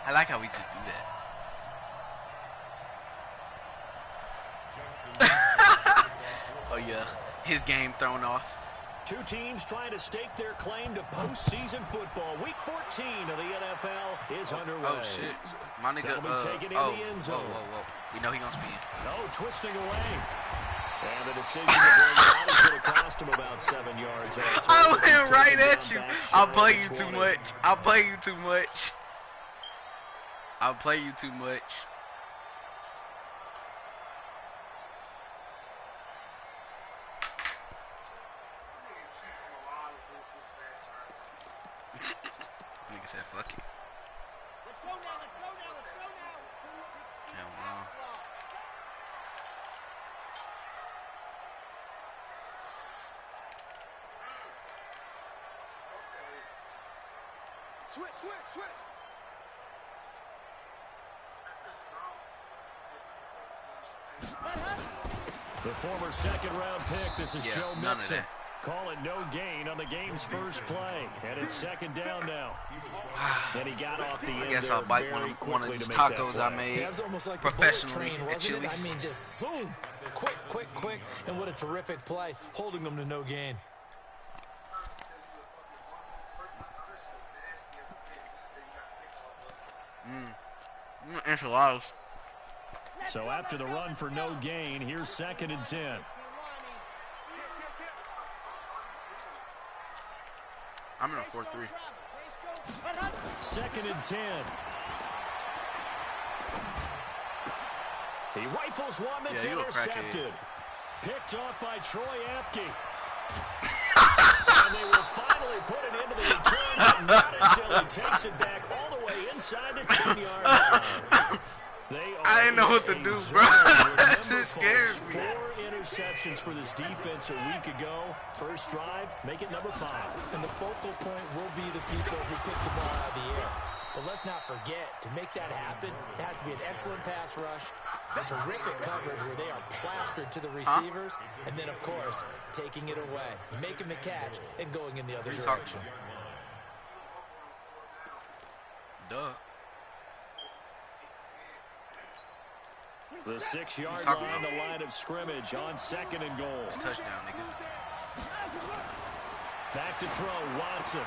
I like how we just do that. Oh yeah, his game thrown off. Two teams trying to stake their claim to postseason football. Week 14 of the NFL is underway. Oh shit, my nigga. Whoa. We know he gonna spin. No, twisting away. And the decision to bring out is going to cost him about 7 yards. I went right at you. I'll play you too much. I'll play you too much. I'll play you too much. Nigga said fuck it. Let's go now, let's go now, let's go now. Hell no. Switch. The former second-round pick, this is Joe Mixon. Call it no gain on the game's first play. And it's second down now. And he got off the end. I guess I'll bite one of these tacos I made like professionally at Chili's. I mean, just zoom. Quick. And what a terrific play, holding them to no gain. Enchiladas. So after the run for no gain, here's 2nd and 10. I'm in a 4-3. 2nd and 10. He rifles one that's intercepted. Picked off by Troy Apke. And they will finally put it into the return, but not until he takes it back all the way inside the 10-yard line. I didn't know what to do, bro. That shit scares me. 4 interceptions for this defense a week ago. First drive, make it number 5. And the focal point will be the people who pick the ball out of the air. But let's not forget, to make that happen, it has to be an excellent pass rush, a terrific coverage where they are plastered to the receivers, and then, of course, taking it away, making the catch, and going in the other direction. Duh. The 6-yard line, the line of scrimmage on 2nd and goal. Touchdown, nigga. Back to throw, Watson.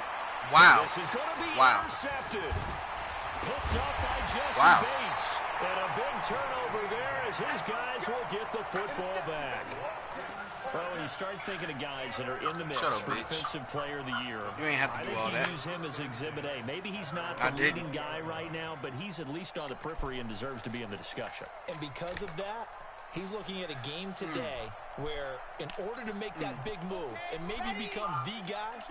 Wow. This is going to be intercepted. Picked up by Jesse Bates. And a big turnover there as his guys will get the football back. Well, when you start thinking of guys that are in the mix for Defensive Player of the Year, you ain't have to do all that. I think you use him as Exhibit A. Maybe he's not the leading guy right now, but he's at least on the periphery and deserves to be in the discussion. And because of that, he's looking at a game today where in order to make that big move and maybe become the guy,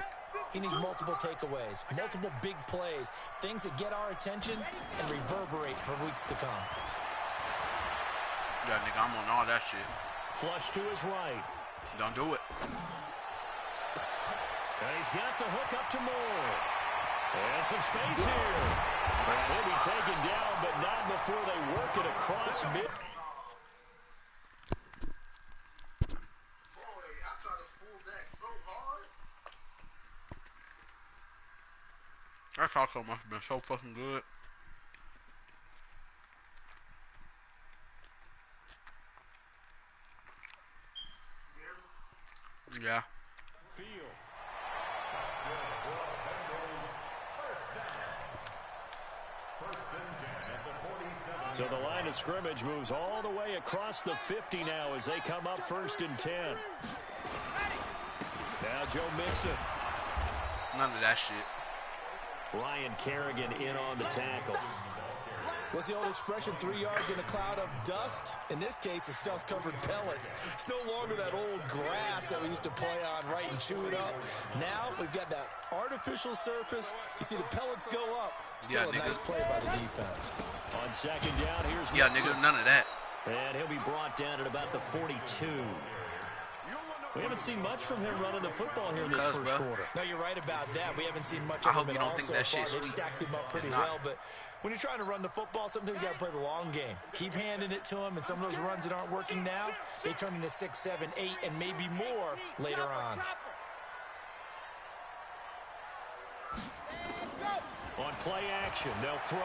he needs multiple takeaways, multiple big plays, things that get our attention and reverberate for weeks to come. Yeah, nigga, I'm on all that shit. Flush to his right. Don't do it. And he's got the hook up to Moore. And some space here. And he'll be taken down, but not before they work it across mid. Boy, I tried to pull that so hard. That taco must have been so fucking good. Yeah. So the line of scrimmage moves all the way across the 50 now as they come up 1st and 10. Now Joe Mixon. None of that shit. Ryan Kerrigan in on the tackle. What's the old expression, 3 yards in a cloud of dust? In this case, it's dust-covered pellets. It's no longer that old grass that we used to play on, right, and chew it up. Now, we've got that artificial surface. You see the pellets go up. Still a nice play by the defense. On 2nd down, here's Nixon. Nigga, none of that. And he'll be brought down at about the 42. We haven't seen much from him running the football here in this first quarter. No, you're right about that. We haven't seen much of him at all so far. They've stacked him up pretty well, but when you're trying to run the football, sometimes you got to play the long game. Keep handing it to him, and some of those runs that aren't working now, they turn into 6, 7, 8, and maybe more later on. On play action. They'll throw.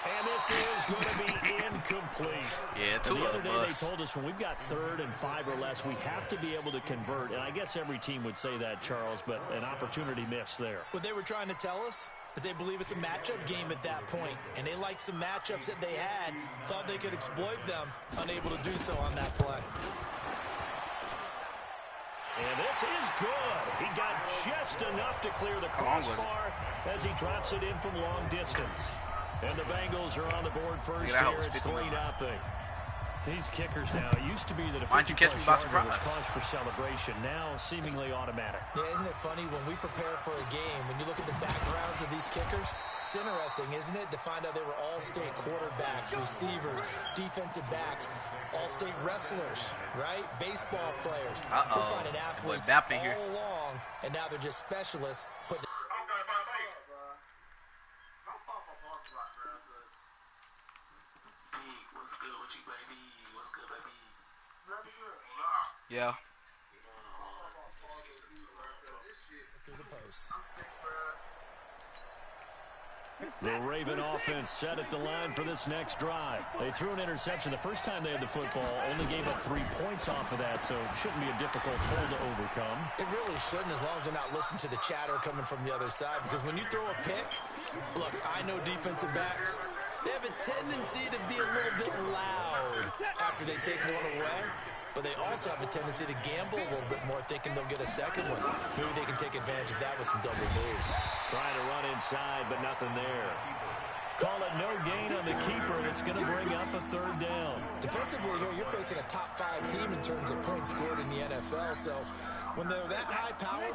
And this is going to be incomplete. Yeah, the other day they told us when we've got 3rd and 5 or less, we have to be able to convert. And I guess every team would say that, Charles, but an opportunity missed there. What they were trying to tell us is they believe it's a matchup game at that point. And they liked some matchups that they had, thought they could exploit them, unable to do so on that play. And this is good. He got just enough to clear the crossbar as he drops it in from long distance. And the Bengals are on the board first here. It's 3-0. These kickers now, it used to be that a 50-plus yarder was cause for celebration. Now, seemingly automatic. Yeah, isn't it funny when we prepare for a game, when you look at the backgrounds of these kickers, it's interesting, isn't it, to find out they were all-state quarterbacks, receivers, defensive backs, all-state wrestlers, right? Baseball players. We're finding athletes all along, and now they're just specialists. Yeah. Through the post. The Raven offense set at the line for this next drive. They threw an interception the first time they had the football, only gave up 3 points off of that, so it shouldn't be a difficult hole to overcome. It really shouldn't, as long as they're not listening to the chatter coming from the other side, because when you throw a pick, look, I know defensive backs, they have a tendency to be a little bit loud after they take one away. But they also have a tendency to gamble a little bit more, thinking they'll get a second one. Maybe they can take advantage of that with some double moves. Trying to run inside, but nothing there. Call it no gain on the keeper. That's going to bring up a 3rd down. Defensively here, you're facing a top 5 team in terms of points scored in the NFL. So when they're that high power,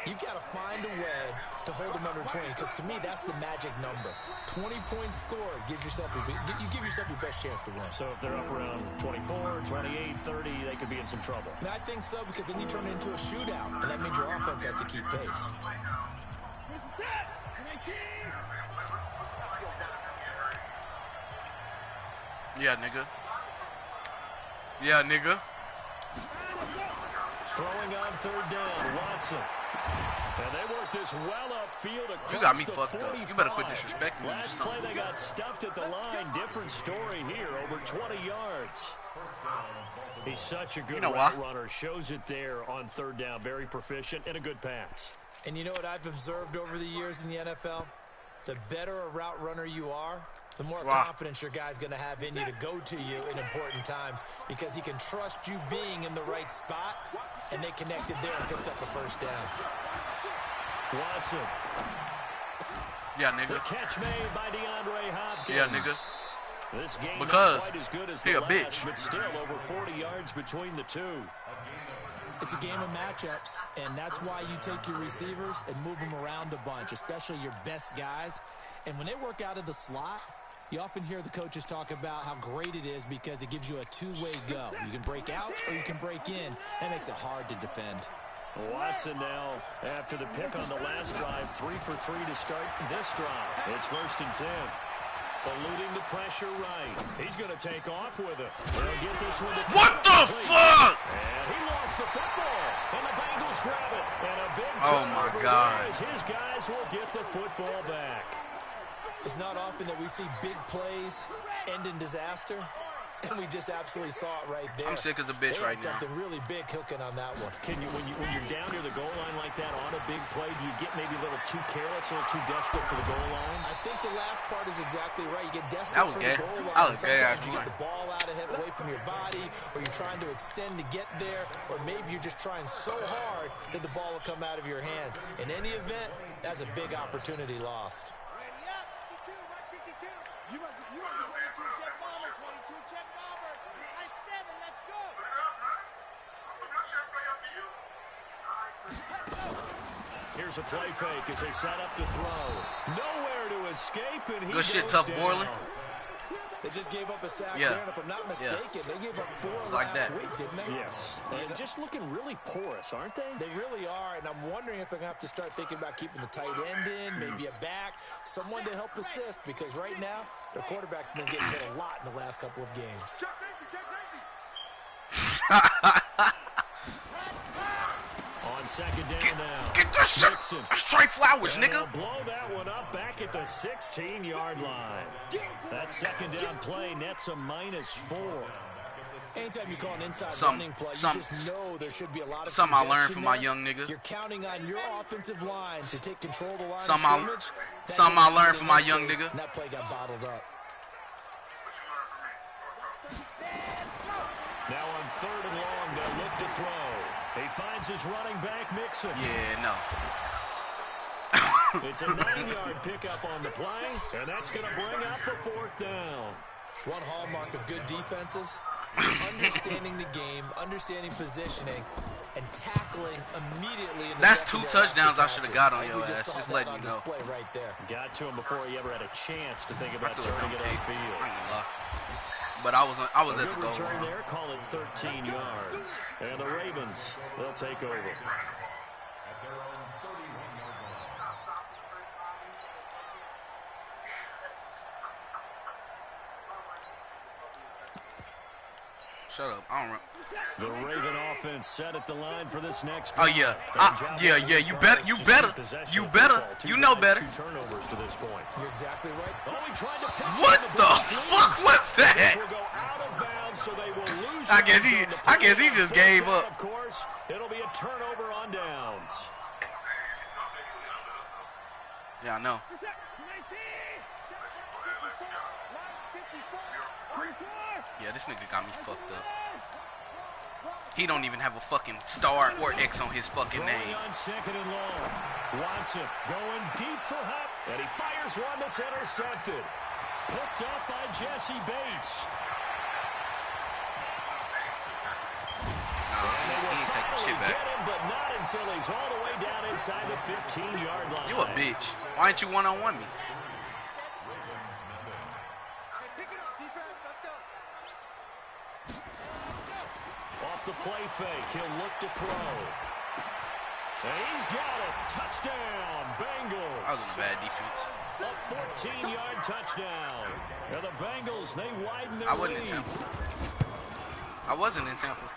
you've got to find a way to hold them under 20. Because to me, that's the magic number. 20 points scored gives yourself you give yourself your best chance to win. So if they're up around 24, 28, 30, they could be in some trouble. And I think so, because then you turn it into a shootout, and that means your offense has to keep pace. Yeah, nigga. Yeah, nigga. Throwing on 3rd down, Watson. And they work this well upfield across You got me the fucked 45. up. You better quit disrespecting me. Last play they got stuffed at the line. Different story here, over 20 yards. He's such a good route runner. Shows it there on 3rd down. Very proficient and a good pass. And you know what I've observed over the years in the NFL? The better a route runner you are, the more confidence your guy's going to have in you to go to you in important times, because he can trust you being in the right spot, and they connected there and picked up a 1st down. Watson. Yeah, nigga. The catch made by DeAndre Hopkins. Yeah, nigga. This game because not quite as good as he the a last, bitch. but still over 40 yards between the two. It's a game of matchups, and that's why you take your receivers and move them around a bunch, especially your best guys. And when they work out of the slot, you often hear the coaches talk about how great it is because it gives you a 2-way go. You can break out or you can break in. That makes it hard to defend. Watson now, after the pick on the last drive, 3 for 3 to start this drive. It's 1st and 10. Eluding the pressure right. He's going to take off with it. They'll get this one to what the fuck? And he lost the football. And the Bengals grab it. And a big my God. as his guys will get the football back. It's not often that we see big plays end in disaster, and we just absolutely saw it right there. I'm sick as a bitch right now. Something really big cooking on that one. Can you, when you're down near the goal line like that on a big play, do you get maybe a little too careless, a little too desperate for the goal line? I think the last part is exactly right. You get desperate that was for gay. the goal line. That was gay. Sometimes you get the ball out ahead away from your body, or you're trying to extend to get there, or maybe you're just trying so hard that the ball will come out of your hands. In any event, that's a big opportunity lost. You must be 22 check bomber, 22 check bomber. I 7, let's go. Here's a play fake as they set up to throw. Nowhere to escape, and he good shit, goes tough down. Borland. They just gave up a sack Yeah. there, and if I'm not mistaken, they gave up 4 like last that. week, didn't they? Yes. And just looking really porous, aren't they? They really are, and I'm wondering if they're going to have to start thinking about keeping the tight end in, maybe a back, someone to help assist, because right now, their quarterback's been getting hit a lot in the last couple of games. On second down now. Get this shit. Straight flowers, And nigga. they'll blow that one up back at the 16-yard line. That second down play nets a -4. Anytime you call an inside running play, you just know there should be a lot of something I learned from my young nigga. You're counting on your offensive line to take control of the line of Something scrimmage. I learned from my young nigga. And that play got bottled up. Now on 3rd and long, they'll look to throw. He finds his running back, Mixon. Yeah, no. It's a 9-yard pickup on the play, and that's going to bring up a 4th down. One hallmark of good defenses, understanding the game, understanding positioning, and tackling immediately. In the That's 2 touchdowns I should have got on your ass. Just letting you know. Right there. Got to him before he ever had a chance to think about turning it upfield. But I was at the goal return line. there, call it 13 yards. And the Ravens, they'll take over. Shut up. I don't know. The Raven offense set at the line for this next Oh drive. yeah. Yeah. You better. You know better. 2 turnovers to this point. You're exactly right. Oh, he tried to pitch What on the fuck was that? Will go out of bounds, so they will lose. I guess he just gave up. Of course, it'll be a turnover on downs. Yeah, I know. Yeah, this nigga got me fucked up. He don't even have a fucking star or X on his fucking name. On 2nd and long. Watson going deep for Hunt, and he fires one that's intercepted. Picked up by Jesse Bates. He ain't taking shit back. Get him, but not until he's all the way down inside the 15-yard line. You a bitch. Why ain't you one-on-one me? Off the play fake, he'll look to throw. And he's got it. Touchdown, Bengals. I was in a bad defense. A 14-yard touchdown. And the Bengals, they widen their I wasn't in lead. Tampa. I wasn't in Tampa.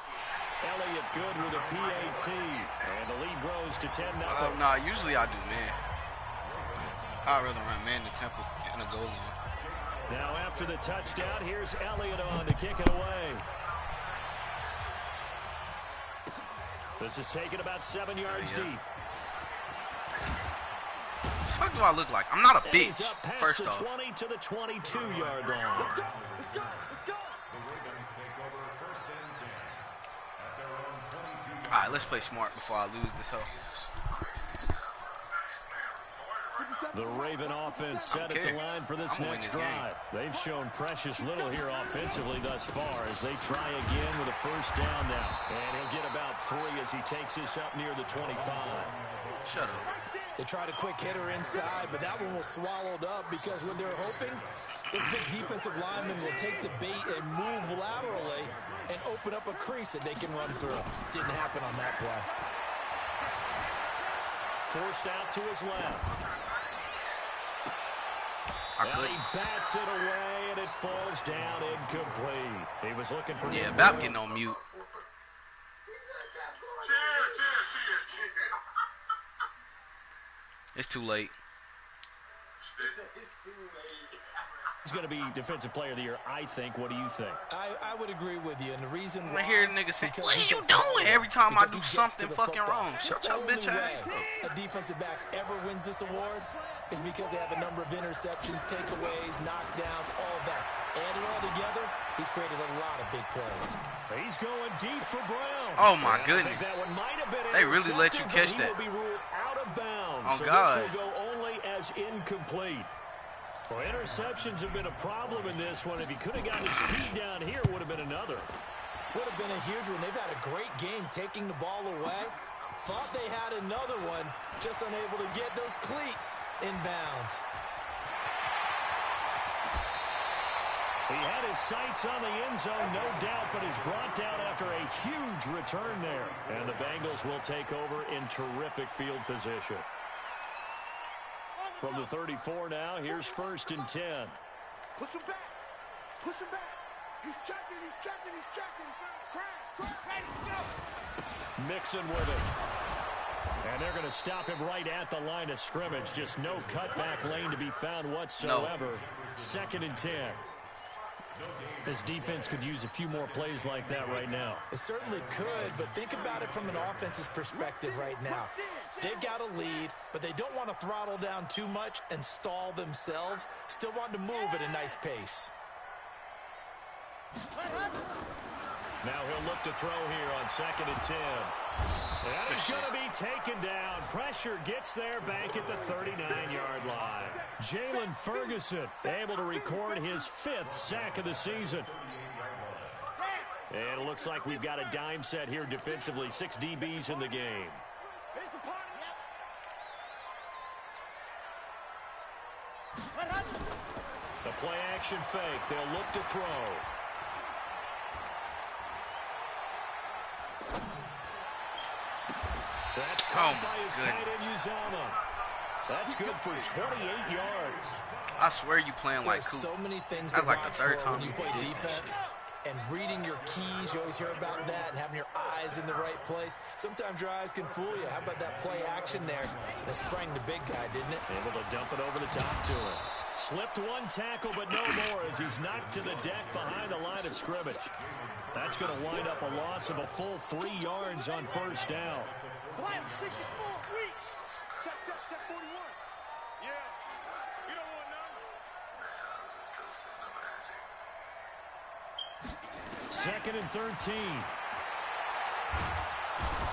Elliott good with a PAT. And the lead grows to 10-0. Nah, usually I do man. I'd rather run man than Tampa in a goal line. Now after the touchdown, here's Elliott on to kick it away. This is taken about 7 yards deep. What the fuck do I look like? I'm not a And bitch, he's up past first the off. 20 to the 22-yard line. Alright, let's play smart before I lose this hoe. The Raven offense set at the line for this next drive. They've shown precious little here offensively thus far as they try again with a first down now. And he'll get about 3 as he takes this up near the 25. Shut up. They tried a quick hitter inside, but that one was swallowed up because when they're hoping, this big defensive lineman will take the bait and move laterally and open up a crease that they can run through. Didn't happen on that play. Forced out to his left. I And could. he bats it away, and it falls down incomplete. He was looking for... Yeah, Bap getting on mute. It's too late. He's going to be Defensive Player of the Year, I think. What do you think? I would agree with you, and the reason I why... hear niggas say, because what he are you gets doing? Every time I because do he gets something to the fucking football. wrong. Shut The your only bitch ass way up. a defensive back ever wins this award is because they have a number of interceptions, takeaways, knockdowns, all that. Add it all together, he's created a lot of big plays. He's going deep for Brown. Oh my And goodness. I think that one might have been They really let you intercepted, catch but that. He will be ruled out of bounds. Oh, so God. This will go only as incomplete. Well, interceptions have been a problem in this one. If he could have gotten his feet down here, would have been another. Would have been a huge one. They've had a great game taking the ball away. Thought they had another one, just unable to get those cleats in bounds. He had his sights on the end zone, no doubt, but is brought down after a huge return there. And the Bengals will take over in terrific field position. From the 34 now, here's 1st and 10. Push him back. Push him back. He's checking, he's checking, he's checking. Crash, crash, ready, go. Mixon with it. And they're going to stop him right at the line of scrimmage. Just no cutback lane to be found whatsoever. No. 2nd and 10. This defense could use a few more plays like that right now. It certainly could, but think about it from an offense's perspective right now. They've got a lead, but they don't want to throttle down too much and stall themselves. Still want to move at a nice pace. Now he'll look to throw here on 2nd and 10. And he's going to be taken down. Pressure gets there back at the 39-yard line. Jalen Ferguson able to record his 5th sack of the season. And it looks like we've got a dime set here defensively. 6 DBs in the game. The play action fake. They'll look to throw. That's caught by his tight end, Uzama. That's good for 28 yards. I swear you playing like There's cool. so many things That's to like the watch 3rd for time when you play defense. And reading your keys, you always hear about that, and having your eyes in the right place. Sometimes your eyes can fool you. How about that play action there? That sprang the big guy, didn't it? Able to dump it over the top to him. Slipped 1 tackle, but no more as he's knocked to the deck behind the line of scrimmage. That's going to wind up a loss of a full 3 yards on 1st down. 64 weeks. Check 41. Yeah. You don't want none. 2nd and 13.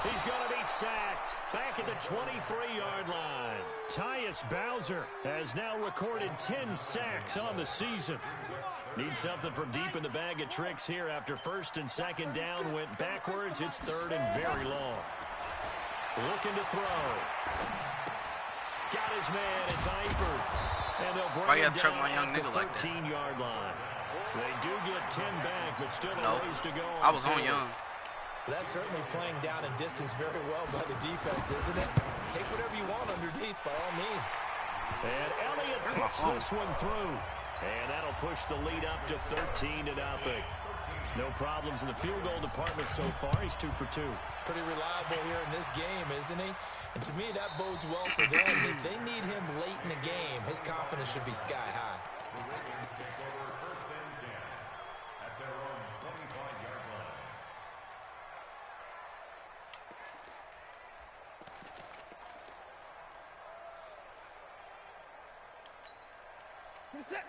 He's going to be sacked back at the 23-yard line. Tyus Bowser has now recorded 10 sacks on the season. Needs something from deep in the bag of tricks here after 1st and 2nd down went backwards. It's 3rd and very long. Looking to throw. Got his man. It's Eifert. And they'll bring him down at the 13-yard line. They do get 10 back, but still a ways to go. I was on Young. That's certainly playing down in distance very well by the defense, isn't it? Take whatever you want underneath, by all means. And Elliott puts this one through. And that'll push the lead up to 13-0. No problems in the field goal department so far. He's 2 for 2. Pretty reliable here in this game, isn't he? And to me, that bodes well for them. If they need him late in the game, his confidence should be sky high.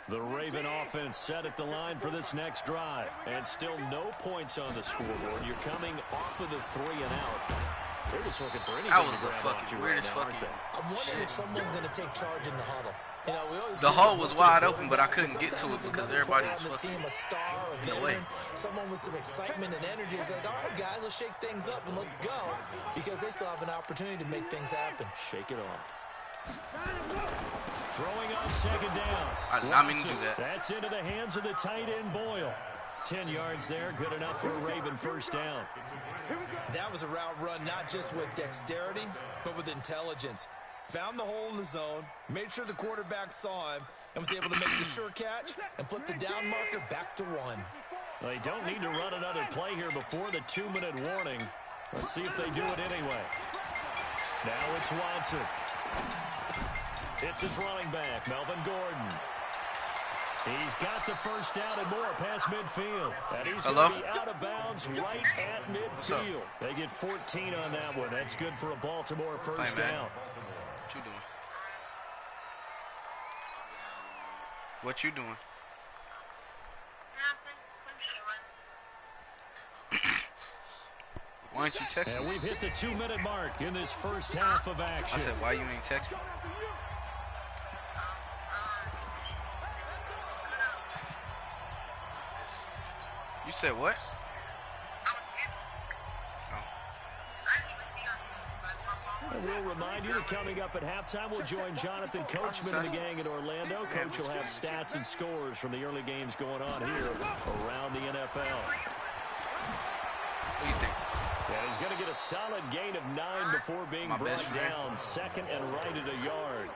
The Raven offense set at the line for this next drive. And still no points on the scoreboard. You're coming off of the 3 and out. They're just looking for anything That was to the grab fucking onto weirdest right now, fucking I'm wondering if someone's going to take charge in the huddle. You know, we always The hole was wide open, but I couldn't get to it because everybody was fucking team, a star, a in the way. veteran, someone with some excitement and energy is like, all right, guys, let's shake things up and let's go, because they still have an opportunity to make things happen. Shake it off. Throwing on 2nd down. I did not mean to do that. That's into the hands of the tight end Boyle. 10 yards there, good enough for a Raven 1st down. That was a route run not just with dexterity, but with intelligence. Found the hole in the zone, made sure the quarterback saw him, and was able to make the sure catch and flip the down marker back to 1. They don't need to run another play here before the 2-minute warning. Let's see if they do it anyway. Now it's Watson. It's his running back, Melvin Gordon. He's got the 1st down and more past midfield. And he's going to be out of bounds right at midfield. They get 14 on that one. That's good for a Baltimore 1st down. What you doing? What you doing? Why ain't you texting? And we've hit the 2-minute mark in this 1st half of action. I said, why you ain't texting? You said what? And we'll remind you that coming up at halftime, we'll join Jonathan Coachman and the gang in Orlando. Coach will have stats and scores from the early games going on here around the NFL. What do you think? And he's going to get a solid gain of 9 before being brought down. 2nd and right at a yard.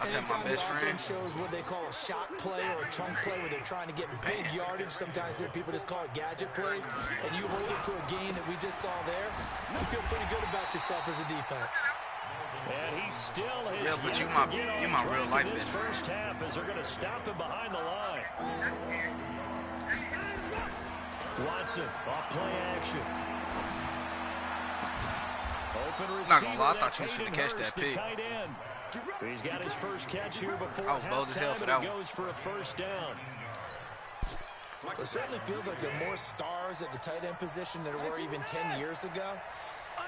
I said my Anytime best the friend. offense shows what they call a shot play or a chunk play where they're trying to get big yardage, sometimes people just call it gadget plays, and you hold it to a gain that we just saw there, you feel pretty good about yourself as a defense. And he still has Yeah, but you yet my real life this best friend. first half as they're going to stop him behind the line. Watson off play action. Open receiver. Not gonna lie, I that's thought you should have Hayden catched that Hurst, the pick. tight end. He's got his first catch here before I was bold as hell halftime, for and that he one. goes for a first down. It certainly feels like there are more stars at the tight end position than there were even 10 years ago.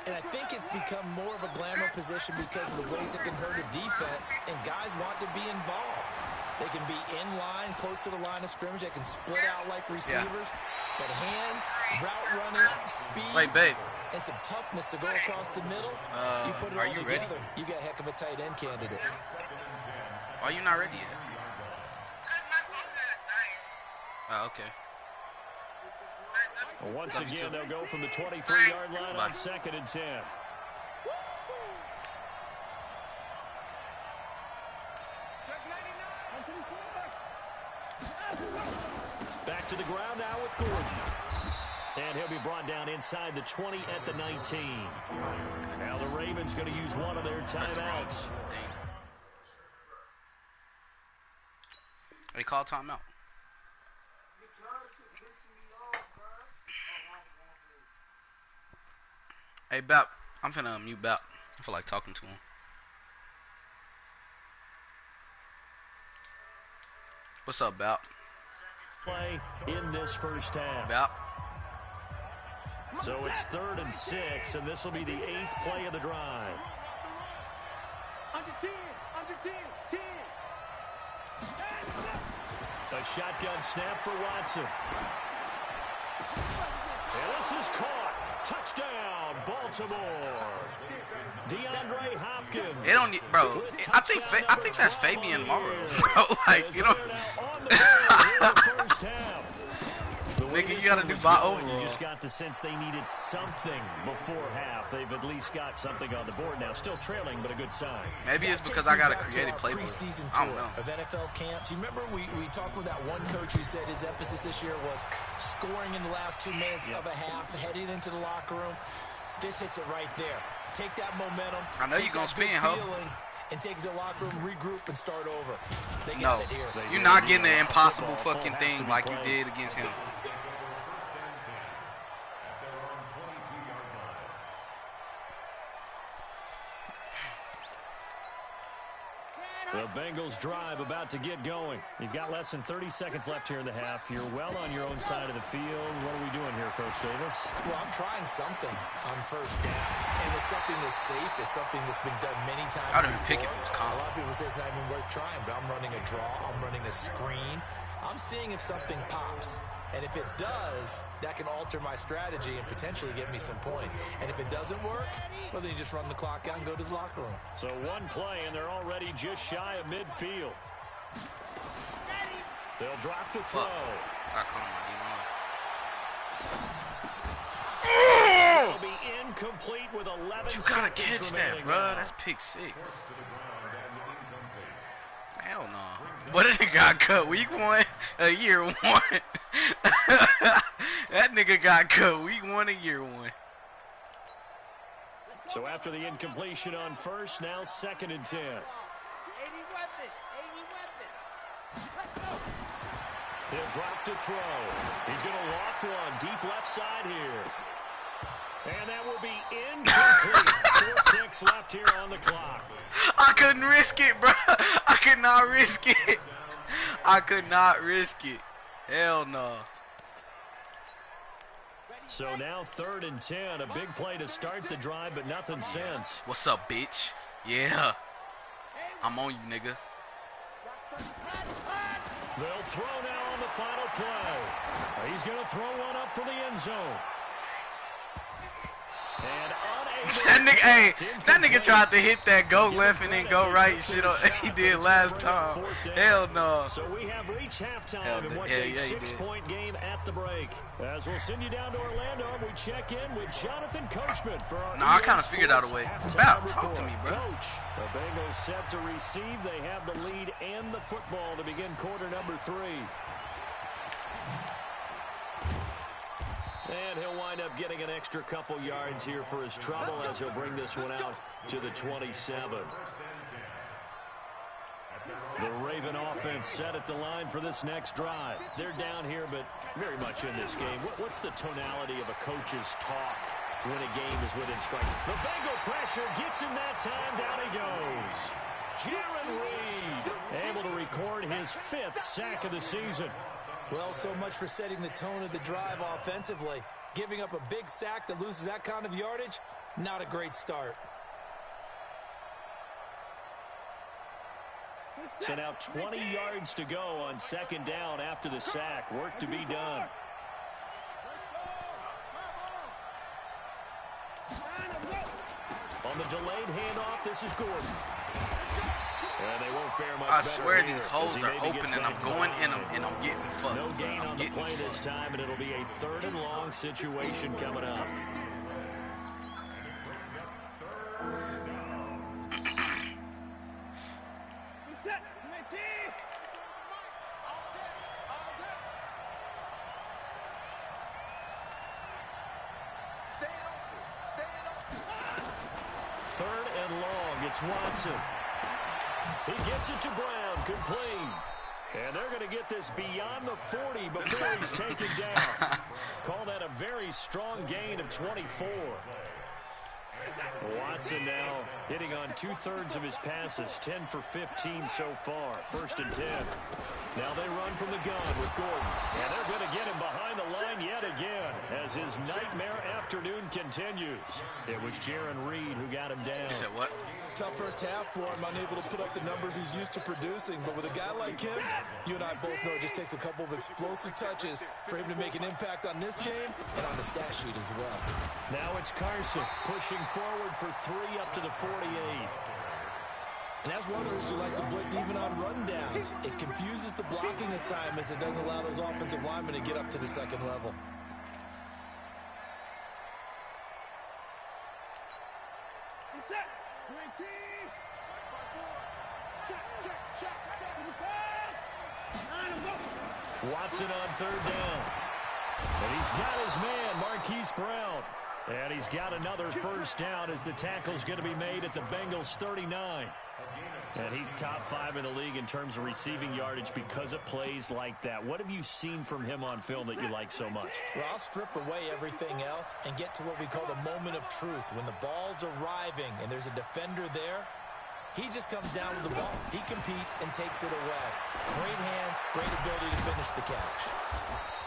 And I think it's become more of a glamour position because of the ways it can hurt a defense, and guys want to be involved. They can be in line, close to the line of scrimmage. They can split out like receivers. But hands, route running, speed, Wait, babe. and some toughness to go across the middle, you put it are all you together, ready? you got a heck of a tight end candidate. Why are you not ready yet? Oh, okay. Well, once Love you again, too. they'll go from the 23-yard line Bye. on 2nd and 10. Back to the ground now with Gordon. And he'll be brought down inside the 20 at the 19. Now the Ravens going to use one of their timeouts. They call timeout. Hey, Bap, I'm finna mute Bap. I feel like talking to him. What's up, Bap? Play in this first half. Bap? So it's 3rd and 6, and this will be the 8th play of the drive. Under 10, under 10, 10. A shotgun snap for Watson. And this is caught. Touchdown, Baltimore. DeAndre Hopkins. It don't, bro. I think that's Fabian Morrow, bro. Like, you know. Nigga, you gotta do over. You just got the sense they needed something before half. They've at least got something on the board now. Still trailing, but a good sign. Maybe it's because I got a creative playbook. Preseason I don't tour know. of NFL camps. You remember we talked with that one coach who said his emphasis this year was scoring in the last 2 minutes of a half, heading into the locker room. This hits it right there. Take that momentum. I know you're gonna spin, ho. And take it to the locker room, regroup, and start over. They No, got it here. you're not getting the impossible fucking thing like you did against him. The Bengals drive about to get going. You've got less than 30 seconds left here in the half. You're well on your own side of the field. What are we doing here, Coach Davis? Well, I'm trying something on first down. And it's something that's safe. It's something that's been done many times I'd even pick it if it was A calm. lot of people say it's not even worth trying, but I'm running a draw. I'm running a screen. I'm seeing if something pops. And if it does, that can alter my strategy and potentially get me some points. And if it doesn't work, well, then you just run the clock out and go to the locker room. So one play, and they're already just shy of midfield. They'll drop to throw. Got caught on my D-line. It'll be incomplete with 11 You gotta seconds catch that, remaining bro. now. That's pick 6. Hell no. What if it got cut week 1, year 1? That nigga got cut week 1 of year 1. So after the incompletion on first, now 2nd and 10. 80 weapon, 80 weapon. Let's go. He'll drop to throw. He's going to loft one deep left side here. And that will be incomplete. 4 kicks left here on the clock. I couldn't risk it, bro. I could not risk it. I could not risk it. Hell no. So now 3rd and 10. A big play to start the drive, but nothing since. What's up, bitch? Yeah. I'm on you, nigga. They'll throw now on the final play. He's going to throw one up for the end zone. That nigga, hey, that nigga tried to hit that go left and then go right shit he did last time. Hell no. So we have reached halftime in what's a 6-point game at the break. As we'll send you down to Orlando, we check in with Jonathan Coachman for our I kind of figured out a way. About talk to me, bro. Coach, the Bengals set to receive. They have the lead and the football to begin quarter number 3. And he'll wind up getting an extra couple yards here for his trouble as he'll bring this one out to the 27. The Raven offense set at the line for this next drive. They're down here, but very much in this game. What's the tonality of a coach's talk when a game is within strike? The Bengal pressure gets him that time. Down he goes. Jaron Reed able to record his 5th sack of the season. Well, so much for setting the tone of the drive offensively. Giving up a big sack that loses that kind of yardage, not a great start. So now 20 yards to go on 2nd down after the sack. Work to be done. On the delayed handoff, this is Gordon. And they won't fare much I better swear here, these holes as he are maybe open gets and I'm back going to in them and I'm getting fucked. No gain I'm on the getting play fucked. this time, and it'll be a 3rd and long situation coming up. Third and long, it's Watson. He gets it to Brown, complete. And they're going to get this beyond the 40 before he's taken down. Call that a very strong gain of 24. Watson now hitting on 2/3 of his passes, 10 for 15 so far. 1st and 10. Now they run from the gun with Gordon. And they're going to get him behind the line yet again as his nightmare afternoon continues. It was Jaron Reed who got him down. He said what? Tough first half for him, unable to put up the numbers he's used to producing. But with a guy like him, you and I both know it just takes a couple of explosive touches for him to make an impact on this game and on the stat sheet as well. Now it's Carson pushing forward for 3 up to the 48. And as runners who like to blitz even on rundowns, it confuses the blocking assignments and doesn't allow those offensive linemen to get up to the 2nd level. Watson on 3rd down. And he's got his man, Marquise Brown. And he's got another 1st down as the tackle's going to be made at the Bengals 39. And he's top 5 in the league in terms of receiving yardage because of plays like that. What have you seen from him on film that you like so much? Well, I'll strip away everything else and get to what we call the moment of truth. When the ball's arriving and there's a defender there, he just comes down with the ball. He competes and takes it away. Great hands, great ability to finish the catch.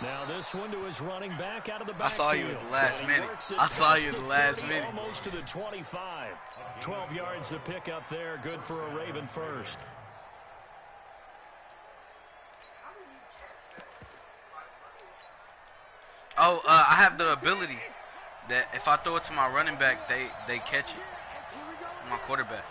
Now this one to his running back out of the backfield. I saw you at the last minute. I saw you at the last minute. Almost to the 25. 12 yards to pick up there. Good for a Raven 1st. Oh, I have the ability that if I throw it to my running back, they catch it. My quarterback.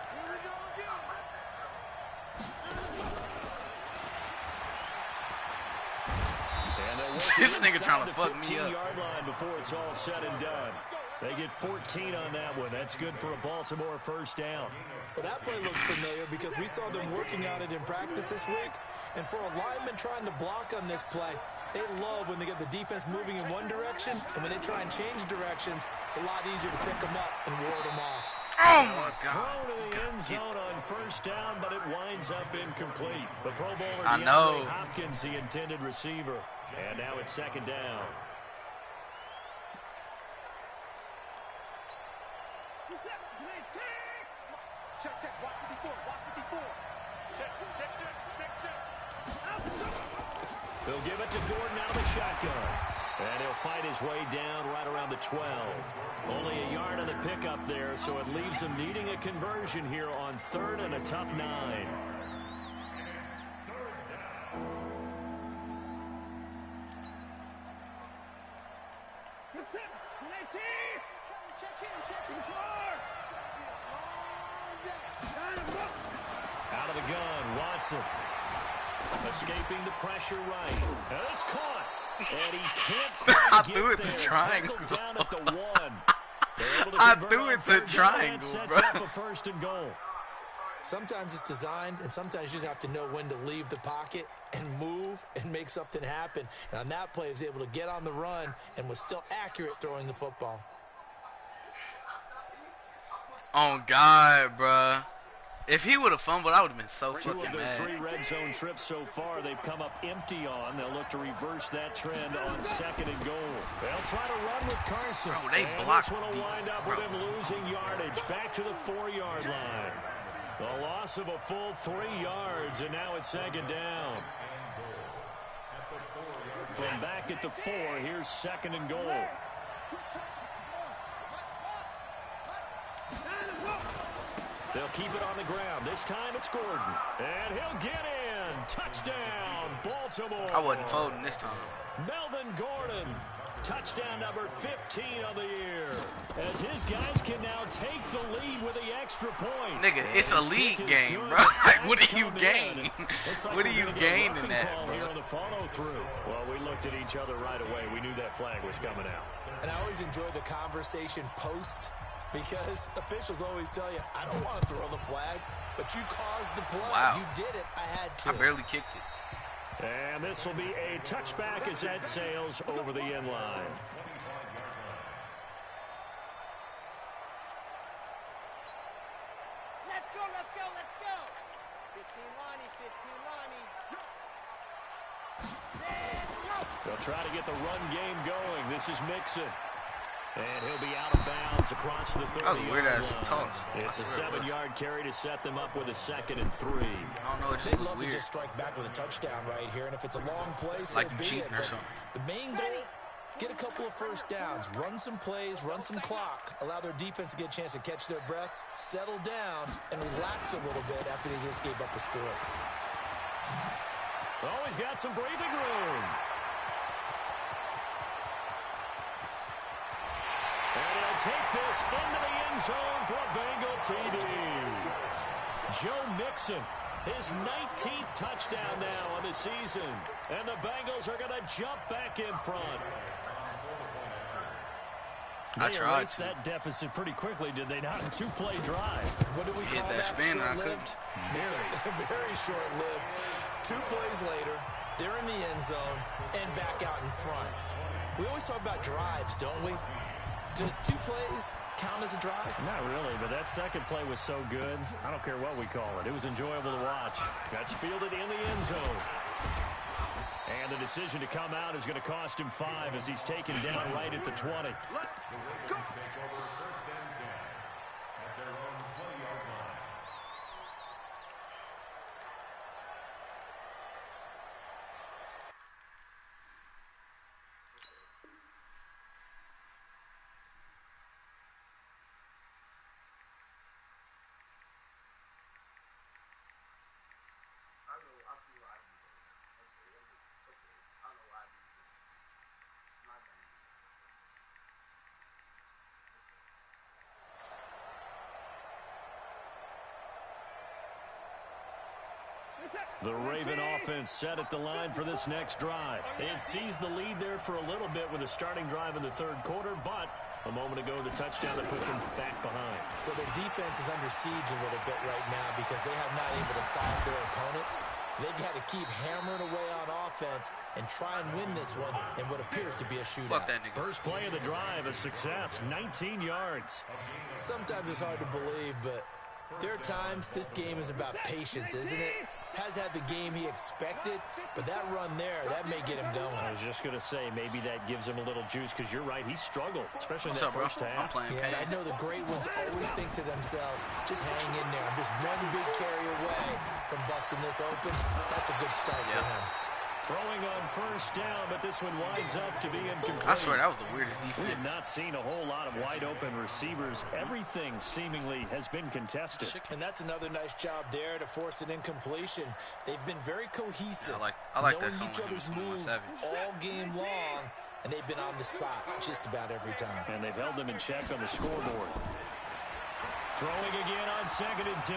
This nigga trying to fuck me up. Line before it's all said and done. They get 14 on that one. That's good for a Baltimore 1st down. Well, that play looks familiar because we saw them working on it in practice this week. And for a lineman trying to block on this play, they love when they get the defense moving in one direction. And when they try and change directions, it's a lot easier to pick them up and ward them off. Oh, my God. Thrown to the end zone on 1st down, but it winds up incomplete. The Pro Bowler, I know. DeAndre Hopkins, the intended receiver. And now it's 2nd down. He'll give it to Gordon out of the shotgun. And he'll fight his way down right around the 12. Only a yard on the pickup there, so it leaves him needing a conversion here on 3rd and a tough 9. Watson. Escaping the pressure right. And it's caught. And he can't I quite threw get it to there. triangle. Tackled down at the 1. I threw it to triangle, sets bro. up a 1st and goal. Sometimes it's designed, and sometimes you just have to know when to leave the pocket and move and make something happen. And on that play, he was able to get on the run and was still accurate throwing the football. Oh, God, bro. If he would have fumbled, I would have been so 2 fucking of their mad. 3 red zone trips so far, they've come up empty on. They'll look to reverse that trend on 2nd and goal. They'll try to run with Carson. Bro, they and blocked this one will wind up with bro. him losing yardage. Back to the 4-yard line. The loss of a full 3 yards, and now it's 2nd down. From back at the 4, here's 2nd and goal. They'll keep it on the ground. This time it's Gordon. And he'll get in. Touchdown, Baltimore. I wasn't folding this time. Melvin Gordon. Touchdown number 15 of the year. As his guys can now take the lead with the extra point. Nigga, it's a league game, bro. Like, what do you gain? What do you gain in that, bro? Here on the follow through. Well, we looked at each other right away. We knew that flag was coming out. And I always enjoy the conversation post, because officials always tell you, I don't want to throw the flag, but you caused the play. Wow. You did it. I had to. I barely kicked it. And this will be a touchback as that sails over the end line. Let's go, let's go, let's go. 15 Lonnie, 15 Lonnie. Let's go. They'll try to get the run game going. This is Mixon. And he'll be out of bounds across the 30-yard line. That was a weird-ass toss. It's a 7-yard carry to set them up with a 2nd and 3. I don't know, it just They'd looked love weird. to just strike back with a touchdown right here, and if it's a long play, so Like be cheating it. or But something. the main goal, get a couple of first downs, run some plays, run some clock, allow their defense to get a chance to catch their breath, settle down, and relax a little bit after they just gave up a score. Oh, he's got some breathing room. And he'll take this into the end zone for a Bengal TD. Joe Mixon, his 19th touchdown now on the season. And the Bengals are going to jump back in front. I They tried erased to. that deficit pretty quickly, did they not? A 2-play drive. What do we Hit call that that? spin and I Short-lived? Very short-lived. 2 plays later, they're in the end zone and back out in front. We always talk about drives, don't we? Does 2 plays count as a drive? Not really, but that second play was so good. I don't care what we call it. It was enjoyable to watch. That's fielded in the end zone. And the decision to come out is going to cost him 5 as he's taken down right at the 20. The Raven offense set at the line for this next drive. It sees the lead there for a little bit with a starting drive in the 3rd quarter, but a moment ago, the touchdown that puts them back behind. So their defense is under siege a little bit right now because they have not able to solve their opponents. So they've got to keep hammering away on offense and try and win this one in what appears to be a shootout. Fuck that nigga. First play of the drive, a success, 19 yards. Sometimes it's hard to believe, but there are times this game is about patience, isn't it? Has had the game he expected, but that run there, that may get him going. I was just going to say, maybe that gives him a little juice, because you're right, he struggled, especially in that first I'm half. playing Yeah, I know the great ones always think to themselves, just hang in there. I'm just one big carry away from busting this open. That's a good start for him. Throwing on first down, but this one winds up to be incomplete. I swear, that was the weirdest We defense. have not seen a whole lot of wide-open receivers. Everything seemingly has been contested. And that's another nice job there to force an incompletion. They've been very cohesive, I like that knowing song each when he other's was going moves 7. all game long, and they've been on the spot just about every time. And they've held them in check on the scoreboard. Throwing again on 2nd and 10.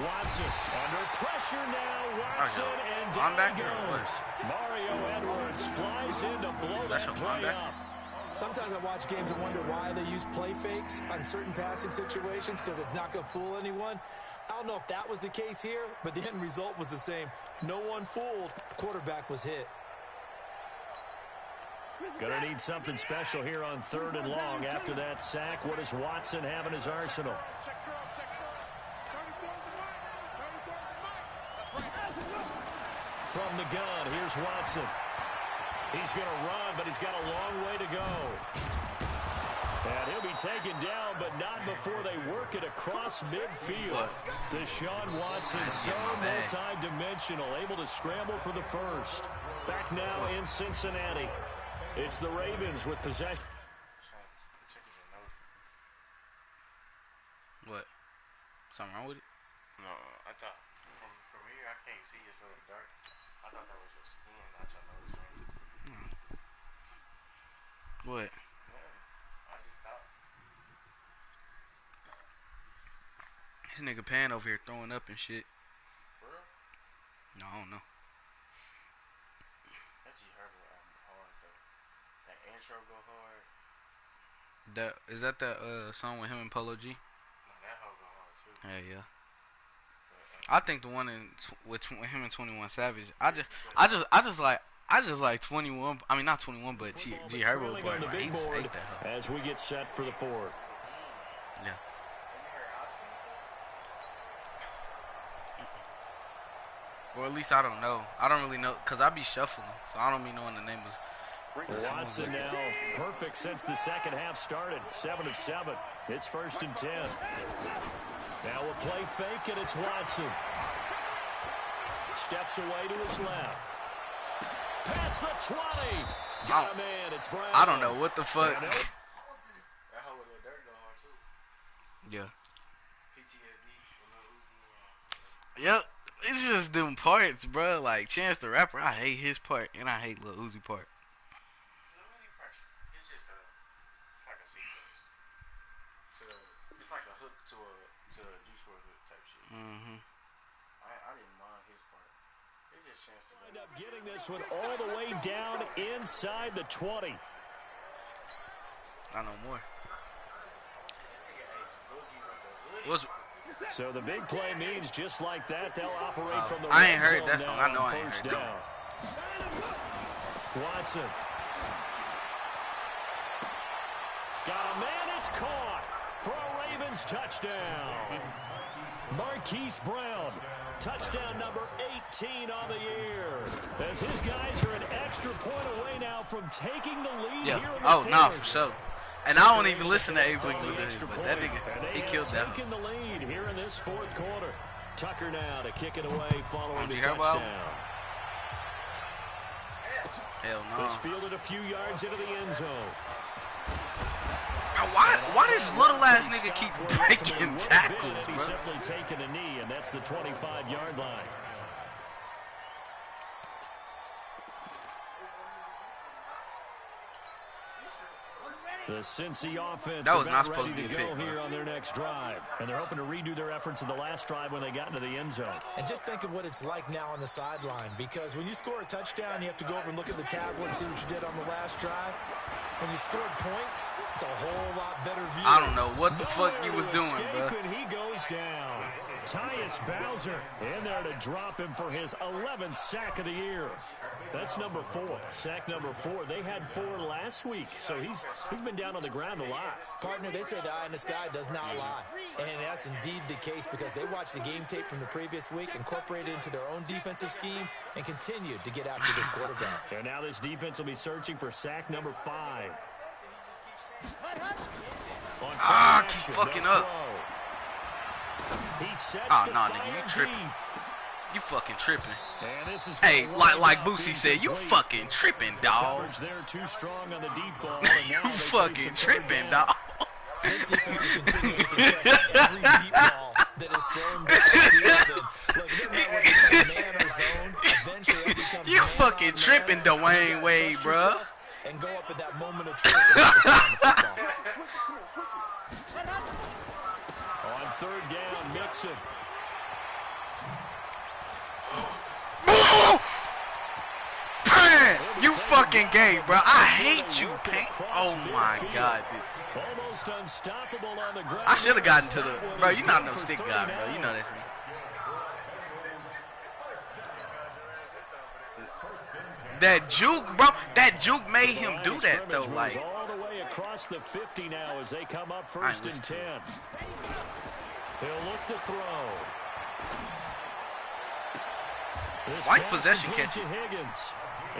Watson under pressure now. Watson and down he goes. Mario Edwards flies in to blow that play up. Sometimes I watch games and wonder why they use play fakes on certain passing situations because it's not going to fool anyone. I don't know if that was the case here, but the end result was the same. No one fooled. Quarterback was hit. Gonna need something special here on 3rd and long. After that sack, what does Watson have in his arsenal? From the gun, here's Watson. He's gonna run, but he's got a long way to go. And he'll be taken down, but not before they work it across midfield. Deshaun Watson, so multi-dimensional, able to scramble for the first. Back now in Cincinnati. It's the Ravens with possession. What? Something wrong with it? No, I thought from here I can't see, it's so dark. I thought that was your skin, not your nose ring. What? Yeah, I just thought. This nigga Pan over here throwing up and shit. For real? No, I don't know. That G Herbo album hard though. That intro go hard. Is that song with him and Polo G? No, that hoe go hard too. Yeah. I think the one with him and 21 Savage. I just like 21. I mean not 21, but G Herbo. But I hate that hoe. As we get set for the 4th. Yeah. Or at least I don't know. I don't really know because I be shuffling, so I don't be knowing the name of. Watson now perfect since the second half started. 7 of 7. It's 1st and 10. Now a play fake, and it's Watson. Steps away to his left. Past the 20. Got a man. It's Brown. I don't know what the fuck. That hoe with the dirt go hard too. Yeah. PTSD. Yep. It's just them parts, bro. Like Chance the Rapper, I hate his part, and I hate Lil Uzi part. It's just it's like a sequence. It's like a hook to a Juice WRLD hook type shit. Mm-hmm. I didn't mind his part. It's just Chance to End up getting this one all the way down inside the 20. I know more. So the big play means just like that, they'll operate from the I ain't red heard zone that song. I know I ain't first heard down. Watson. Got a man, it's caught for a Ravens touchdown. Marquise Brown, touchdown number 18 on the year. As his guys are an extra point away now from taking the lead here in the fourth. Nah, for sure. And I don't even listen to A-Boogie, but that nigga, he killed that. Taking the lead here in this 4th quarter. Tucker now to kick it away following the you touchdown. Hell no. It's fielded a few yards into the end zone. Why does little ass nigga keep breaking tackles, bro? He's simply taking a knee, and that's the 25-yard line. The Cincy offense that was not about supposed ready to be to a go pick, here on their next drive. And they're hoping to redo their efforts in the last drive when they got into the end zone. And just think of what it's like now on the sideline, because when you score a touchdown, you have to go over and look at the tablet and see what you did on the last drive. When you scored points, it's a whole lot better view. I don't know what the fuck you was doing, bro. And he goes down. Tyus Bowser in there to drop him for his 11th sack of the year. That's number 4. Sack number 4. They had 4 last week, so he's been down on the ground a lot. Partner, they say the eye in the sky does not lie. And that's indeed the case because they watched the game tape from the previous week, incorporated it into their own defensive scheme, and continued to get after this quarterback. And now this defense will be searching for sack number 5. Keep fucking up. Nah, nigga, you tripping. You fucking tripping. Hey, like Boosie said, you fucking tripping, dog. They're too strong on the deep ball. You fucking tripping, dog. This defense is continuing to contest every deep ball that is thrown back the field. Man or zone, eventually it becomes you fucking tripping, Dwayne Wade, bruh. And go up at that moment of truth. On 3rd fucking game, bro. I hate you, Paint. Oh my God, Almost unstoppable on the ground. I should have gotten to the. Bro, you're not no stick guy, bro. You know that's me. That juke, bro. That juke made him do that though. Like all the way across the 50 now as they come up first and 10. He'll look to throw. White possession catch. Higgins.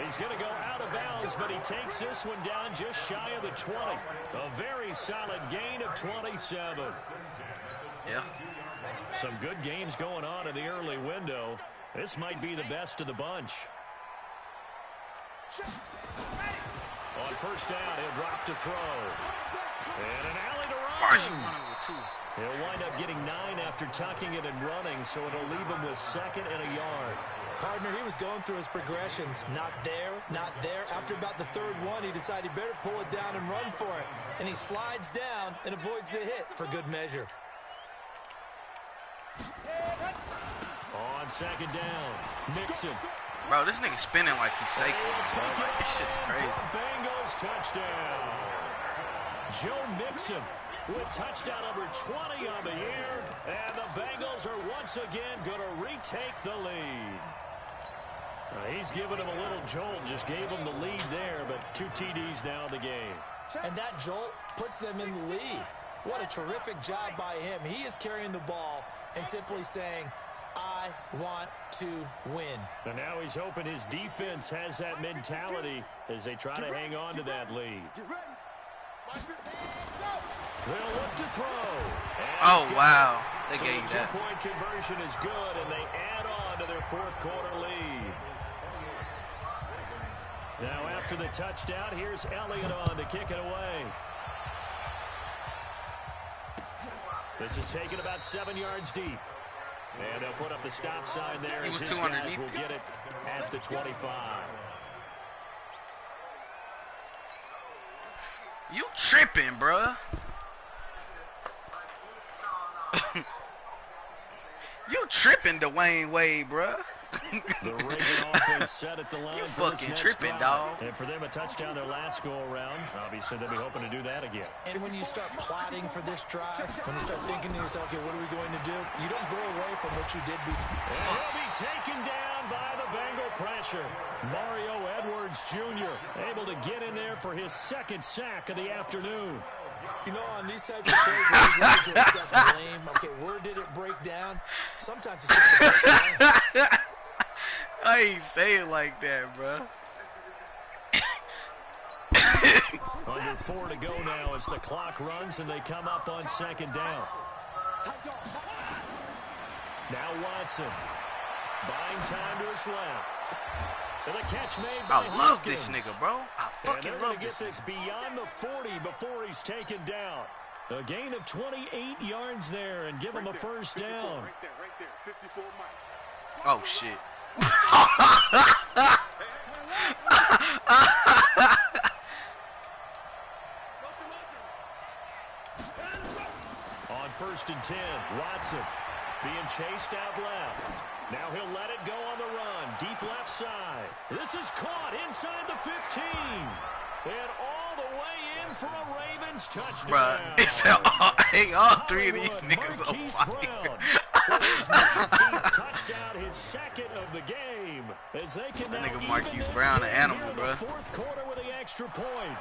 He's going to go out of bounds, but he takes this one down just shy of the 20. A very solid gain of 27. Yeah. Some good games going on in the early window. This might be the best of the bunch. On first down, he'll drop to throw. And an alley to run. He'll wind up getting 9 after tucking it and running, so it'll leave him with 2nd and a yard. Partner, he was going through his progressions. Not there, not there. After about the 3rd one, he decided he better pull it down and run for it. And he slides down and avoids the hit for good measure. On 2nd down, Mixon. Bro, this nigga spinning like he's Saquon, bro. Like, this shit's crazy. Bengals touchdown. Joe Mixon with touchdown number 20 on the year. And the Bengals are once again going to retake the lead. He's given him a little jolt, just gave him the lead there, but 2 TDs now in the game. And that jolt puts them in the lead. What a terrific job by him. He is carrying the ball and simply saying, I want to win. And now he's hoping his defense has that mentality as they try to hang on to that lead. They'll look to throw. Oh, wow. They so gave you the that. 2-point conversion is good, and they add on to their 4th quarter lead. Now after the touchdown, here's Elliott on to kick it away. This is taken about 7 yards deep. And they'll put up the stop sign there. He was as 200 guys deep. will get it at the 25. You tripping, bruh. You tripping, Dwayne Wade, bruh. The Reagan offense set at the line. You for this fucking next tripping, drive. dog. And for them, a touchdown their last go-around. Obviously, they'll be hoping to do that again. And when you start plotting for this drive, when you start thinking to yourself, okay, what are we going to do? You don't go away from what you did before. And he'll be taken down by the Bengal pressure. Mario Edwards Jr. able to get in there for his 2nd sack of the afternoon. You know, on these types of plays, we always like to assess blame. Okay, where did it break down? Sometimes it's just a breakdown. I ain't say it like that, bro. Under 4 to go now as the clock runs and they come up on 2nd down. Now Watson. Buying time to his left. And the catch made by I love Hopkins. this nigga, bro. I fucking and love get this this beyond the 40 before he's taken down. A gain of 28 yards there and give him a first down. Oh, shit. On 1st and 10, Watson being chased out left. Now he'll let it go on the run. Deep left side. This is caught inside the 15. And all the way in for a Ravens touchdown. Bruh, it's all 3 of these niggas on fire. Touchdown, his 2nd of the game. As they can That now nigga even Marquise this Brown, an game animal, here in the bruh. 4th quarter with the extra point.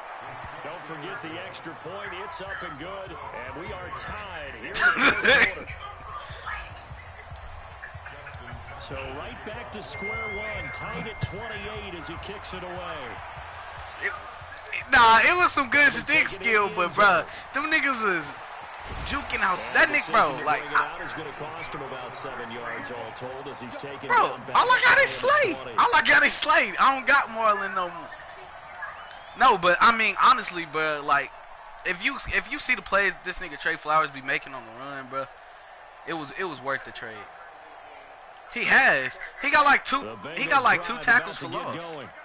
Don't forget the extra point. It's up and good. And we are tied here in the 4th quarter. So right back to square one, tied at 28 as he kicks it away. Nah, it was some good stick skill, but bruh, them niggas is juking out. That nigga, bro, like, is going to cost him about 7 yards all told as he's taken bro, down back all I got is to the Slade. 20. All I got is Slade. I don't got Marlon no more. No, but I mean, honestly, bro, like, if you see the plays this nigga Trey Flowers be making on the run, bro, it was worth the trade. He has. He got like two. He got like 2 tackles for loss.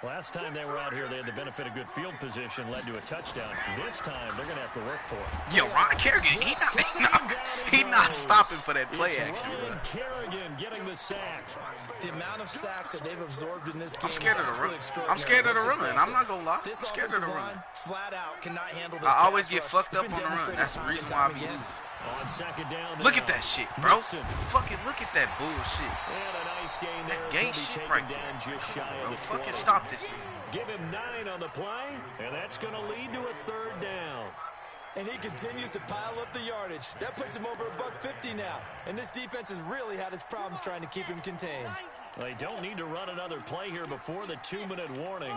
Last time they were out here, they had the benefit of good field position, led to a touchdown. This time, they're going to have to work for it. Yo, Ron Kerrigan, he not stopping for that play action. Ryan Kerrigan getting the sack. The amount of sacks that they've absorbed in this game. I'm scared of the run. I'm scared of the run. I'm not gonna lie. I'm scared of the run. Flat out cannot handle this. I always get fucked up on the run. That's the reason why I be losing. On second down. Look at that shit, bro. Fucking look at that bullshit. And a nice gain there. That gay shit right there. Just shy of the fucking stop this shit. Give him 9 on the play, and that's going to lead to a 3rd down. And he continues to pile up the yardage. That puts him over $150 now. And this defense has really had its problems trying to keep him contained. They don't need to run another play here before the 2-minute warning.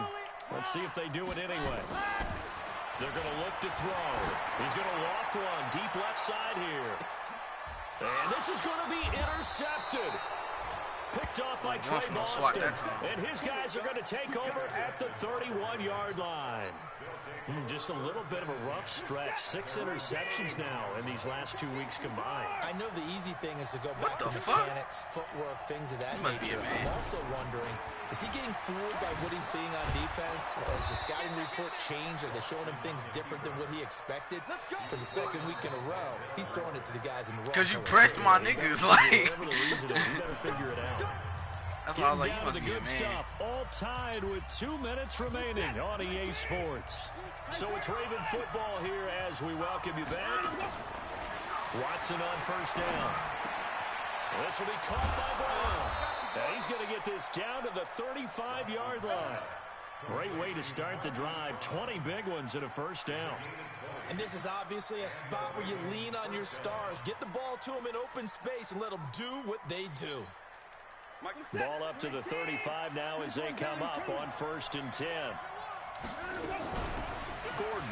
Let's see if they do it anyway. They're going to look to throw. He's going to loft one deep left side here. And this is going to be intercepted. Picked off by Trey Boston. And his guys are going to take over at the 31-yard line. Just a little bit of a rough stretch. 6 interceptions now in these last 2 weeks combined. I know the easy thing is to go back to mechanics, footwork, things of that nature. I'm also wondering, is he getting fooled by what he's seeing on defense? Has the scouting report changed? Are they showing him things different than what he expected? For the 2nd week in a row, he's throwing it to the guys in the wrong. Because you pressed my niggas, like. Whatever the reason is, you better figure it out. That's why I was like, you must be a man. All tied with 2 minutes remaining on EA Sports. So it's Raven football here as we welcome you back. Watson on 1st down. This will be caught by Brown. And he's going to get this down to the 35-yard line. Great way to start the drive. 20 big ones and a 1st down. And this is obviously a spot where you lean on your stars. Get the ball to them in open space and let them do what they do. Ball up to the 35 now as they come up on 1st and 10. Gordon.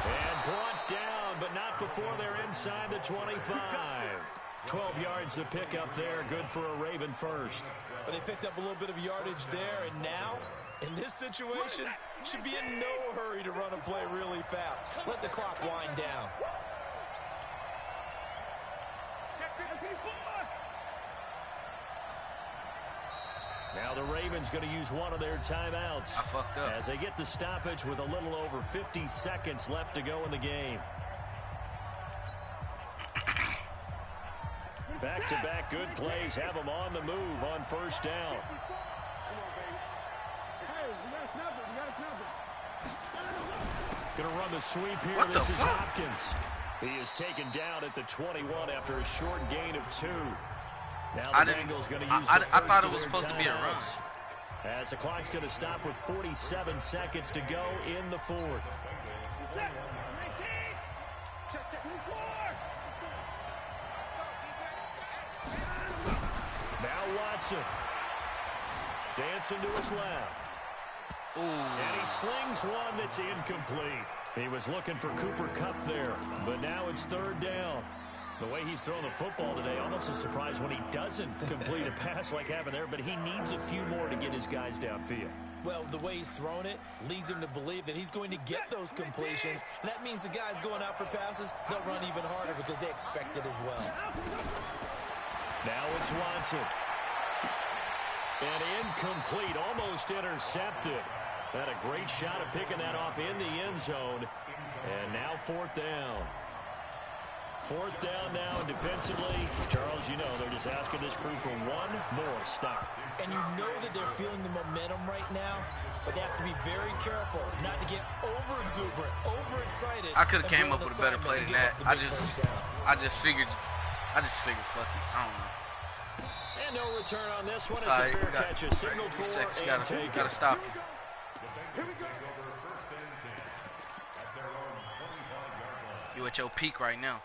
And brought down, but not before they're inside the 25. 12 yards to pick up there. Good for a Raven first. But they picked up a little bit of yardage there, and now, in this situation, should be in no hurry to run a play really fast. Let the clock wind down. Now the Ravens going to use one of their timeouts. I fucked up. As they get the stoppage with a little over 50 seconds left to go in the game. Back-to-back good plays have them on the move on 1st down. Going to run the sweep here. This is Hopkins. He is taken down at the 21 after a short gain of 2. Now the Bengals going to use I thought it was supposed to be a run. As the clock's going to stop with 47 seconds to go in the 4th. Now Watson. Dancing to his left. Ooh. And he slings one that's incomplete. He was looking for Cooper Kupp there, but now it's 3rd down. The way he's thrown the football today, almost a surprise when he doesn't complete a pass like happened there, but he needs a few more to get his guys downfield. Well, the way he's thrown it leads him to believe that he's going to get those completions. And that means the guys going out for passes, they'll run even harder because they expect it as well. Now it's Watson. And incomplete, almost intercepted. Had a great shot at picking that off in the end zone. And now 4th down. 4th down now, and defensively, Charles, you know, they're just asking this crew for one more stop. And you know that they're feeling the momentum right now, but they have to be very careful not to get over-exuberant, overexcited. I could have came up with a better play than that. I just figured, fuck it. I don't know. And no return on this one. It's a fair catch, a signal for and take it. Gotta stop it. You at your peak right now.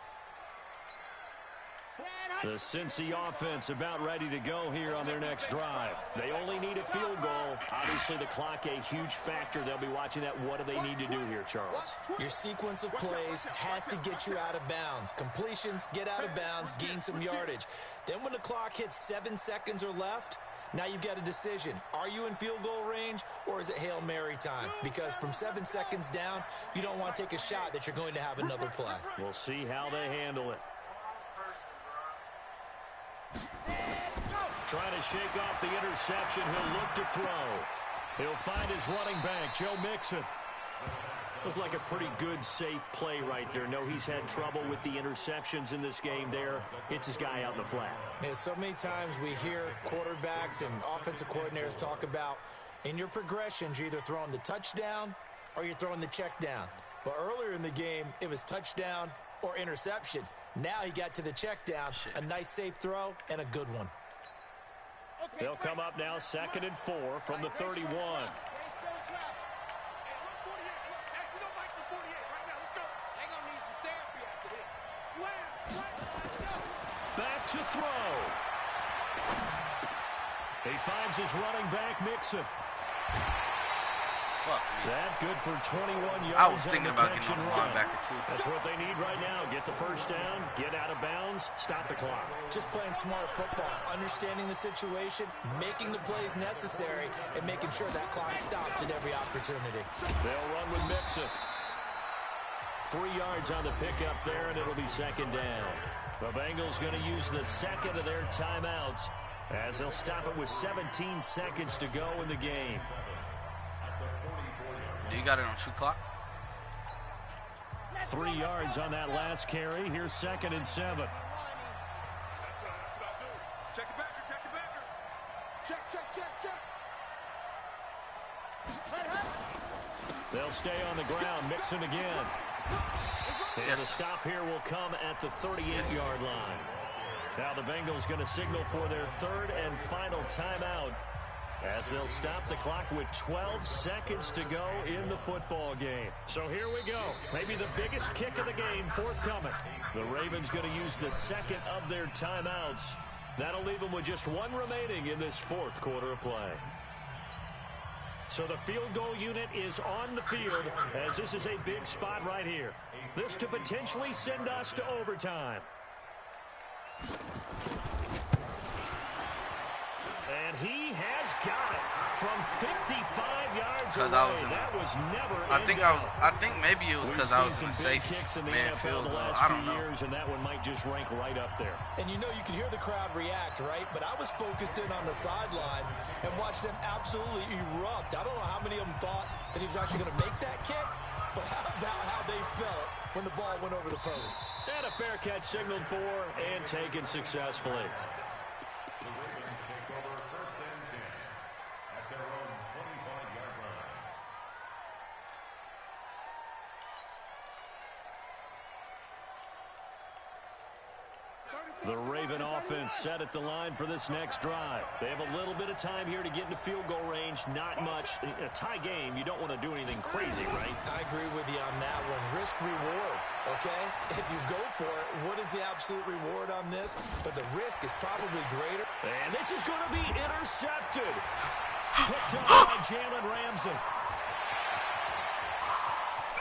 The Cincy offense about ready to go here on their next drive. They only need a field goal. Obviously, the clock a huge factor. They'll be watching that. What do they need to do here, Charles? Your sequence of plays has to get you out of bounds. Completions, get out of bounds, gain some yardage. Then when the clock hits 7 seconds or left, now you've got a decision. Are you in field goal range, or is it Hail Mary time? Because from 7 seconds down, you don't want to take a shot that you're going to have another play. We'll see how they handle it. Trying to shake off the interception. He'll look to throw. He'll find his running back, Joe Mixon. Looked like a pretty good, safe play right there. No, he's had trouble with the interceptions in this game there. It's his guy out in the flat. Yeah, so many times we hear quarterbacks and offensive coordinators talk about in your progressions, you're either throwing the touchdown or you're throwing the check down. But earlier in the game, it was touchdown or interception. Now he got to the check down. A nice, safe throw and a good one. They'll come up now 2nd and 4 from the 31. Back to throw. He finds his running back, Mixon. Fuck me. That good for 21 yards. I was thinking about getting on the linebacker too. That's what they need right now. Get the first down, get out of bounds, stop the clock. Just playing smart football, understanding the situation, making the plays necessary, and making sure that clock stops at every opportunity. They'll run with Mixon. 3 yards on the pickup there, and it'll be 2nd down. The Bengals going to use the second of their timeouts as they'll stop it with 17 seconds to go in the game. Do you got it on shoot clock? 3 yards on that last carry. Here's 2nd and 7. Check the backer, check the backer. Check. They'll stay on the ground. Mixon again. And the stop here will come at the 38-yard line. Now the Bengals going to signal for their 3rd and final timeout as they'll stop the clock with 12 seconds to go in the football game. So here we go. Maybe the biggest kick of the game forthcoming. The Ravens going to use the 2nd of their timeouts. That'll leave them with just 1 remaining in this 4th quarter of play. So the field goal unit is on the field as this is a big spot right here. This to potentially send us to overtime. And he has got it from 55 yards away. That was never. I think maybe it was because I was in a safe man field goal. I don't know. And that one might just rank right up there. And you know, you can hear the crowd react, right? But I was focused in on the sideline and watched them absolutely erupt. I don't know how many of them thought that he was actually going to make that kick, but how about how they felt when the ball went over the post? And a fair catch signaled for and taken successfully. The Raven offense set at the line for this next drive. They have a little bit of time here to get into field goal range. Not much. A tie game, you don't want to do anything crazy, right? I agree with you on that one. Risk reward, okay? If you go for it, what is the absolute reward on this? But the risk is probably greater. And this is going to be intercepted. Picked up by Jalen Ramsey.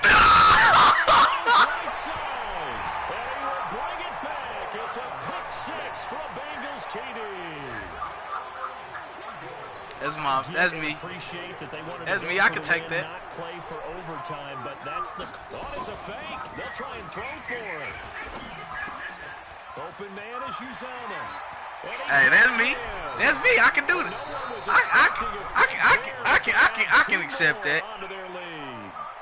Right side. And he will bring it back. It's a pick 6 from Bengals TD. That's me. Appreciate that they wanted That's to me. go I for can the take win, that. Not play for overtime, but that's the. Oh, it's a fake. They'll try and throw for it. Open man is Uzama. Hey, that's me. That's me. I can do it. I can accept that.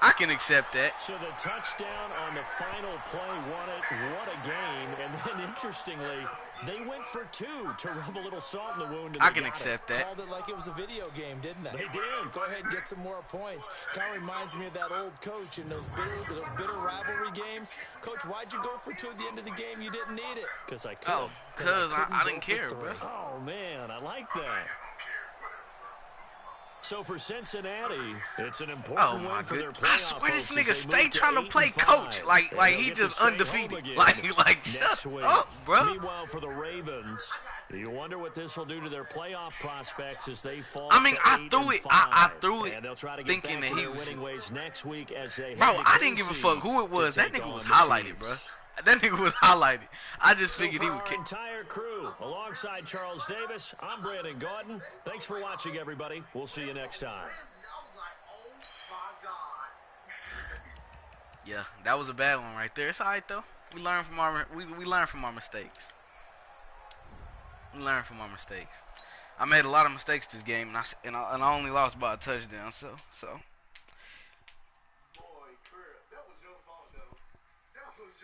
I can accept that. So the touchdown on the final play won it. What a game. And then, interestingly, they went for 2 to rub a little salt in the wound. I can accept that. Called it like it was a video game, didn't they? They did. Go ahead and get some more points. Kind of reminds me of that old coach in those bitter rivalry games. Coach, why'd you go for 2 at the end of the game? You didn't need it. Because I could. Oh, because I didn't care, bro. Oh, man, I like that. So for Cincinnati, it's an important win for their playoff. I swear this nigga stay trying to play coach like he just undefeated. Like shut up, bro. Meanwhile, for the Ravens, you wonder what this will do to their playoff prospects as they fall. I mean, I threw it and they'll try to get thinking back that to he their was winning ways next week as they. Bro, I didn't give a fuck who it was. That nigga was highlighted, bro. That nigga was highlighted. I just figured he would kick. Entire crew, alongside Charles Davis, I'm Brandon Gordon. Thanks for watching, everybody. We'll see you next time. Yeah, that was a bad one right there. It's alright though. We learn from our mistakes. Learn from my mistakes. I made a lot of mistakes this game, and I only lost by a touchdown. So.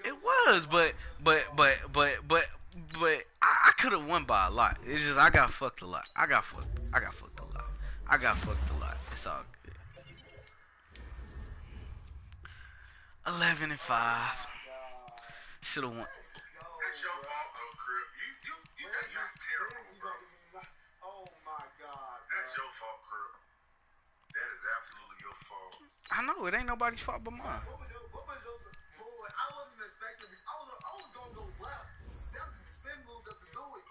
It was, but I could have won by a lot. It's just I got fucked a lot. I got fucked a lot. It's all good. 11-5. Should have won. That's your fault, though, Crip. That's terrible, bro. Oh my God. That's your fault, Crip. That is absolutely your fault. I know it ain't nobody's fault but mine. What was your boy? I wasn't expecting. I was gonna go left. That's the spin move just to do it.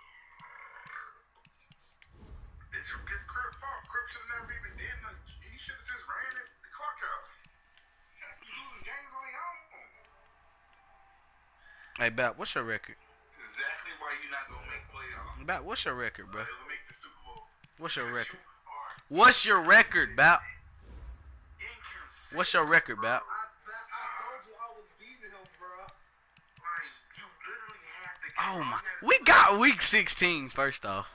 It's Crip's fault. Crip should have never even did nothing. He should have just ran the clock out. He has to be losing games on their own. Hey, Bat, what's your record? Exactly why you're not gonna make playoffs. Bat, what's your record, bro? They'll make the Super Bowl. What's your record? You What's your record, Bat? inconsistent. What's your record, Bat? I told you I was beating him, bro. Like, you literally have to. Oh my! We got week 16 first off.